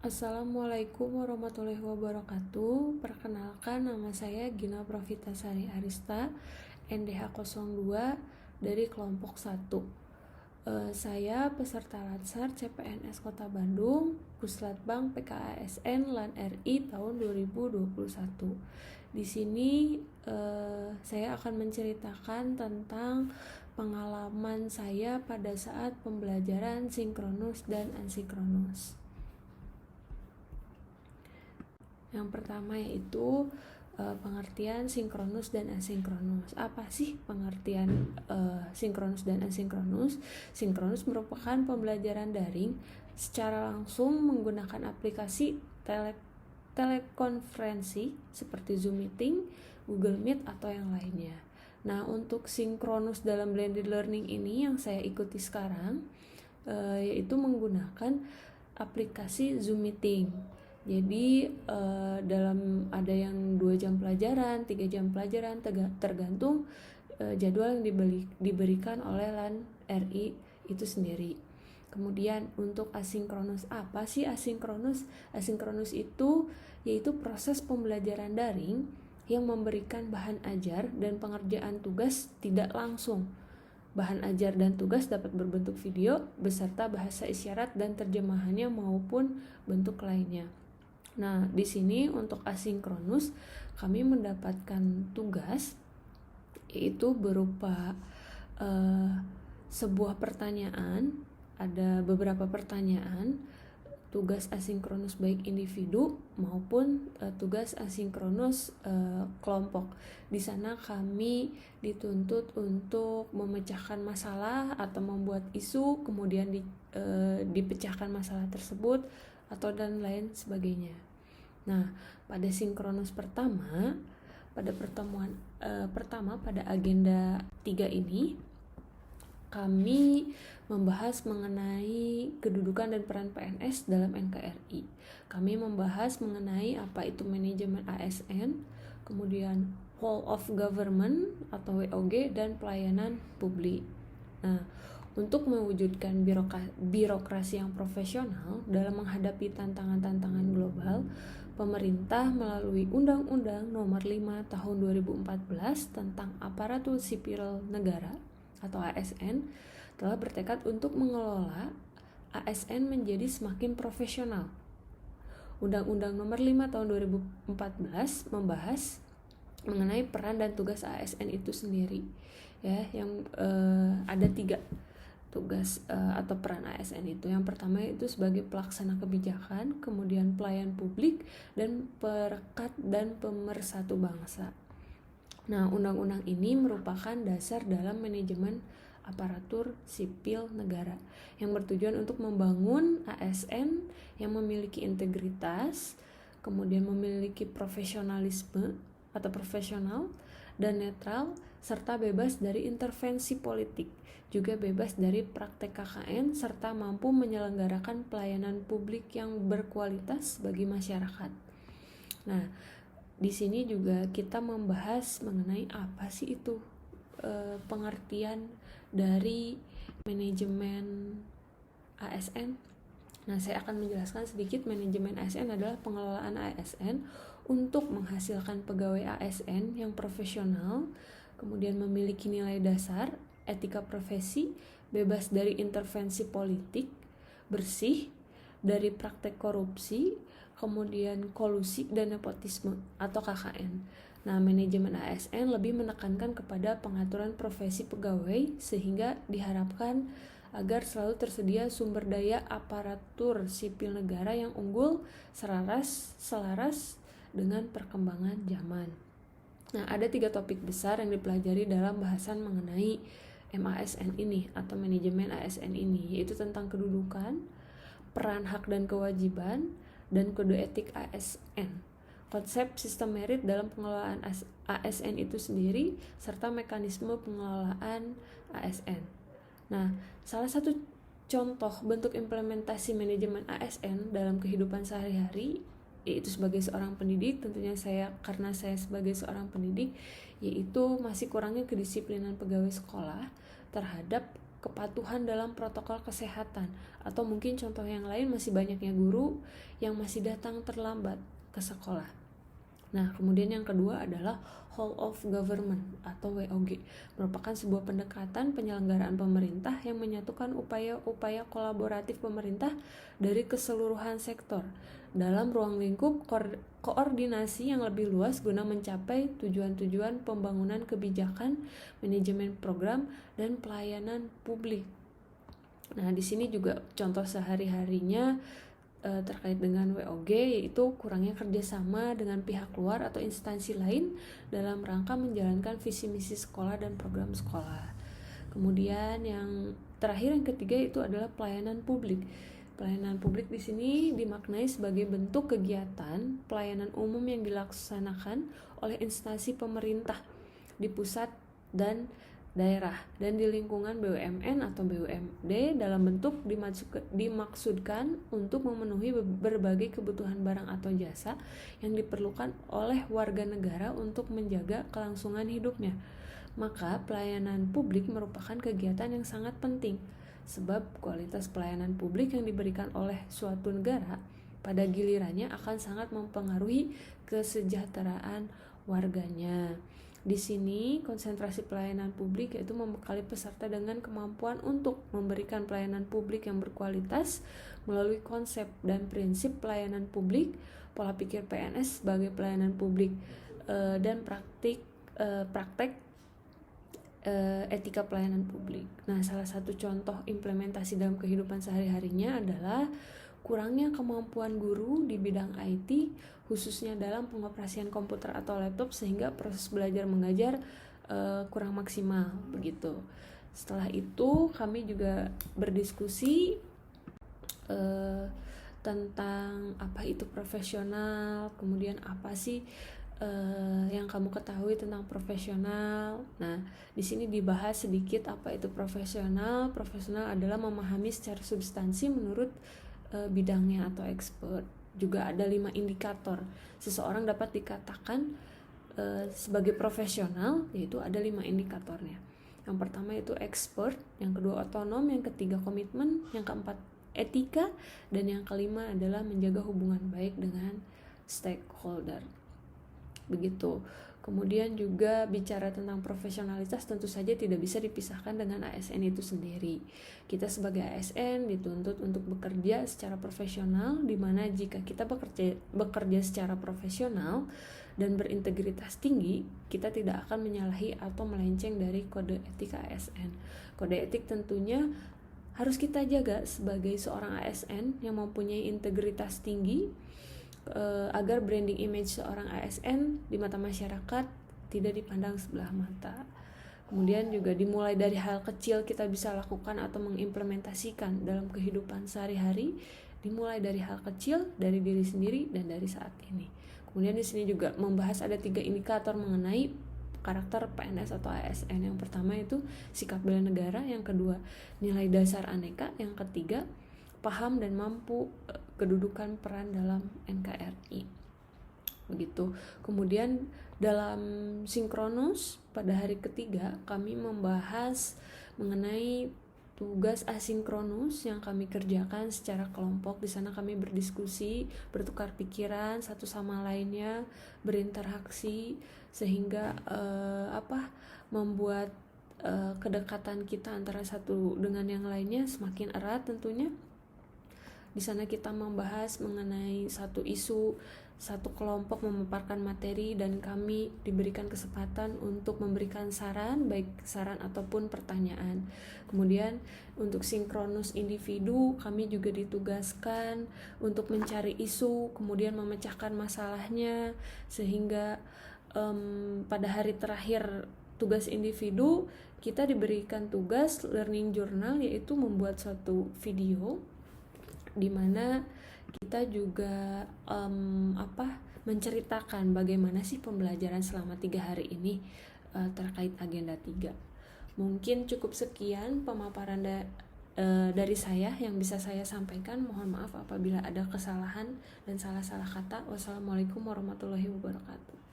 Assalamualaikum warahmatullahi wabarakatuh. Perkenalkan, nama saya Gina Profitasari Arista, NDH 02 dari kelompok 1. Saya peserta Latsar CPNS Kota Bandung, Puslatbang PKASN LAN RI tahun 2021. Di sini saya akan menceritakan tentang pengalaman saya pada saat pembelajaran sinkronus dan asinkronus. Yang pertama yaitu pengertian sinkronus dan asinkronus. Apa sih pengertian sinkronus dan asinkronus? Sinkronus merupakan pembelajaran daring secara langsung menggunakan aplikasi telekonferensi seperti Zoom Meeting, Google Meet, atau yang lainnya. Nah, untuk sinkronus dalam blended learning ini yang saya ikuti sekarang yaitu menggunakan aplikasi Zoom Meeting. Jadi dalam ada yang 2 jam pelajaran, 3 jam pelajaran, tergantung jadwal yang diberikan oleh LAN RI itu sendiri. Kemudian untuk asinkronus, apa sih asinkronus? Asinkronus itu yaitu proses pembelajaran daring yang memberikan bahan ajar dan pengerjaan tugas tidak langsung. Bahan ajar dan tugas dapat berbentuk video beserta bahasa isyarat dan terjemahannya maupun bentuk lainnya. Nah, di sini untuk asinkronus kami mendapatkan tugas yaitu berupa sebuah pertanyaan, ada beberapa pertanyaan, tugas asinkronus baik individu maupun tugas asinkronus kelompok. Di sana kami dituntut untuk memecahkan masalah atau membuat isu, kemudian dipecahkan masalah tersebut atau dan lain sebagainya. Nah, pada sinkronus pertama, pada pertemuan pertama pada agenda 3 ini kami membahas mengenai kedudukan dan peran PNS dalam NKRI. Kami membahas mengenai apa itu manajemen ASN, kemudian whole of government atau WOG, dan pelayanan publik. Nah, untuk mewujudkan birokrasi yang profesional dalam menghadapi tantangan-tantangan global, pemerintah melalui Undang-Undang Nomor 5 Tahun 2014 tentang Aparatur Sipil Negara atau ASN telah bertekad untuk mengelola ASN menjadi semakin profesional. Undang-Undang Nomor 5 Tahun 2014 membahas mengenai peran dan tugas ASN itu sendiri, ya, yang ada 3 tugas atau peran ASN itu. Yang pertama itu sebagai pelaksana kebijakan, kemudian pelayan publik, dan perekat dan pemersatu bangsa. Nah, undang-undang ini merupakan dasar dalam manajemen aparatur sipil negara yang bertujuan untuk membangun ASN yang memiliki integritas, kemudian memiliki profesionalisme atau profesional dan netral, serta bebas dari intervensi politik, juga bebas dari praktek KKN, serta mampu menyelenggarakan pelayanan publik yang berkualitas bagi masyarakat. Nah, di sini juga kita membahas mengenai apa sih itu pengertian dari manajemen ASN. Nah, saya akan menjelaskan sedikit. Manajemen ASN adalah pengelolaan ASN untuk menghasilkan pegawai ASN yang profesional, kemudian memiliki nilai dasar, etika profesi, bebas dari intervensi politik, bersih dari praktek korupsi, kemudian kolusi dan nepotisme atau KKN. Nah, manajemen ASN lebih menekankan kepada pengaturan profesi pegawai sehingga diharapkan agar selalu tersedia sumber daya aparatur sipil negara yang unggul, selaras dengan perkembangan zaman. Nah, ada 3 topik besar yang dipelajari dalam bahasan mengenai MASN ini atau manajemen ASN ini, yaitu tentang kedudukan, peran, hak dan kewajiban, dan kode etik ASN, konsep sistem merit dalam pengelolaan ASN itu sendiri, serta mekanisme pengelolaan ASN. Nah, salah satu contoh bentuk implementasi manajemen ASN dalam kehidupan sehari-hari, yaitu sebagai seorang pendidik, tentunya karena saya sebagai seorang pendidik, yaitu masih kurangnya kedisiplinan pegawai sekolah terhadap kepatuhan dalam protokol kesehatan, atau mungkin contoh yang lain masih banyaknya guru yang masih datang terlambat ke sekolah. Nah, kemudian yang kedua adalah Whole of Government atau WOG, merupakan sebuah pendekatan penyelenggaraan pemerintah yang menyatukan upaya-upaya kolaboratif pemerintah dari keseluruhan sektor dalam ruang lingkup koordinasi yang lebih luas guna mencapai tujuan-tujuan pembangunan kebijakan, manajemen program, dan pelayanan publik. Nah, di sini juga contoh sehari-harinya terkait dengan WOG, yaitu kurangnya kerjasama dengan pihak luar atau instansi lain dalam rangka menjalankan visi misi sekolah dan program sekolah. Kemudian yang terakhir, yang ketiga, itu adalah pelayanan publik. Pelayanan publik di sini dimaknai sebagai bentuk kegiatan pelayanan umum yang dilaksanakan oleh instansi pemerintah di pusat dan daerah dan di lingkungan BUMN atau BUMD dalam bentuk dimaksudkan untuk memenuhi berbagai kebutuhan barang atau jasa yang diperlukan oleh warga negara untuk menjaga kelangsungan hidupnya. Maka pelayanan publik merupakan kegiatan yang sangat penting, sebab kualitas pelayanan publik yang diberikan oleh suatu negara pada gilirannya akan sangat mempengaruhi kesejahteraan warganya. Di sini konsentrasi pelayanan publik yaitu membekali peserta dengan kemampuan untuk memberikan pelayanan publik yang berkualitas melalui konsep dan prinsip pelayanan publik, pola pikir PNS sebagai pelayanan publik, dan praktek etika pelayanan publik. Nah, salah satu contoh implementasi dalam kehidupan sehari-harinya adalah kurangnya kemampuan guru di bidang IT, khususnya dalam pengoperasian komputer atau laptop, sehingga proses belajar mengajar kurang maksimal begitu. Setelah itu kami juga berdiskusi tentang apa itu profesional, kemudian apa sih yang kamu ketahui tentang profesional. Nah, di sini dibahas sedikit apa itu profesional. Profesional adalah memahami secara substansi menurut bidangnya atau expert. Juga ada 5 indikator seseorang dapat dikatakan sebagai profesional, yaitu ada 5 indikatornya. Yang pertama itu expert, yang kedua otonom, yang ketiga komitmen, yang keempat etika, dan yang kelima adalah menjaga hubungan baik dengan stakeholder. Begitu. Kemudian juga bicara tentang profesionalitas tentu saja tidak bisa dipisahkan dengan ASN itu sendiri. Kita sebagai ASN dituntut untuk bekerja secara profesional, di mana jika kita bekerja secara profesional dan berintegritas tinggi, kita tidak akan menyalahi atau melenceng dari kode etik ASN. Kode etik tentunya harus kita jaga sebagai seorang ASN yang mempunyai integritas tinggi, agar branding image seorang ASN di mata masyarakat tidak dipandang sebelah mata. Kemudian juga dimulai dari hal kecil kita bisa lakukan atau mengimplementasikan dalam kehidupan sehari-hari, dimulai dari hal kecil, dari diri sendiri dan dari saat ini. Kemudian di sini juga membahas ada 3 indikator mengenai karakter PNS atau ASN. Yang pertama itu sikap bela negara, yang kedua nilai dasar aneka, yang ketiga paham dan mampu kedudukan peran dalam NKRI. Begitu. Kemudian dalam sinkronus pada hari ketiga kami membahas mengenai tugas asinkronus yang kami kerjakan secara kelompok. Di sana kami berdiskusi, bertukar pikiran satu sama lainnya, berinteraksi sehingga membuat kedekatan kita antara satu dengan yang lainnya semakin erat tentunya. Di sana kita membahas mengenai satu isu, satu kelompok memaparkan materi, dan kami diberikan kesempatan untuk memberikan saran, baik saran ataupun pertanyaan. Kemudian untuk sinkronus individu, kami juga ditugaskan untuk mencari isu, kemudian memecahkan masalahnya, sehingga pada hari terakhir tugas individu, kita diberikan tugas learning journal, yaitu membuat suatu video di mana kita juga menceritakan bagaimana sih pembelajaran selama 3 hari ini terkait agenda 3. Mungkin cukup sekian pemaparan dari saya yang bisa saya sampaikan. Mohon maaf apabila ada kesalahan dan salah-salah kata. Wassalamualaikum warahmatullahi wabarakatuh.